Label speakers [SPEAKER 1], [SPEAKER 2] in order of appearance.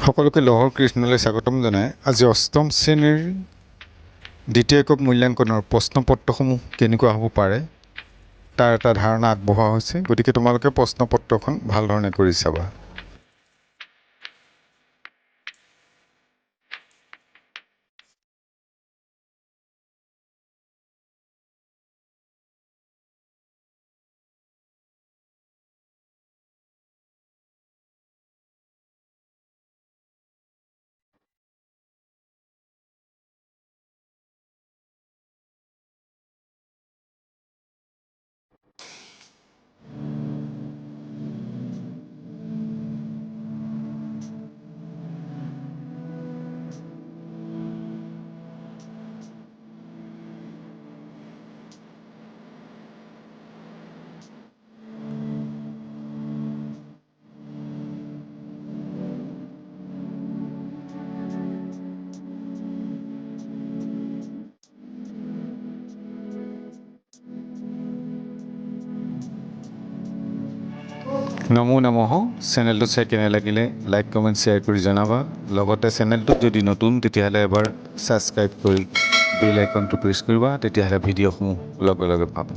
[SPEAKER 1] সকলোকে লহৰ কৃষ্ণলৈ স্বাগতম জনাই আজি অষ্টম শ্ৰেণীৰ দ্বিতীয় একক মূল্যাংকনৰ প্ৰশ্নপত্ৰসমূহ কেনেকুৱা হ'ব পাৰে তাৰ এটা ধাৰণা আগবঢ়োৱা হৈছে। গতিকে তোমালোকে প্ৰশ্নপত্ৰখন ভাল ধৰণে কৰি চাবা। নমো নমঃ। চেনেলটো চাই কেনে লাগিলে লাইক কমেণ্ট শ্বেয়াৰ কৰি জনাবা। লগতে চেনেলটোত যদি নতুন তেতিয়াহ'লে এবাৰ ছাবস্ক্ৰাইব কৰি বেল আইকনটো প্ৰেছ কৰিবা, তেতিয়াহ'লে ভিডিঅ'সমূহ লগে লগে পাবা।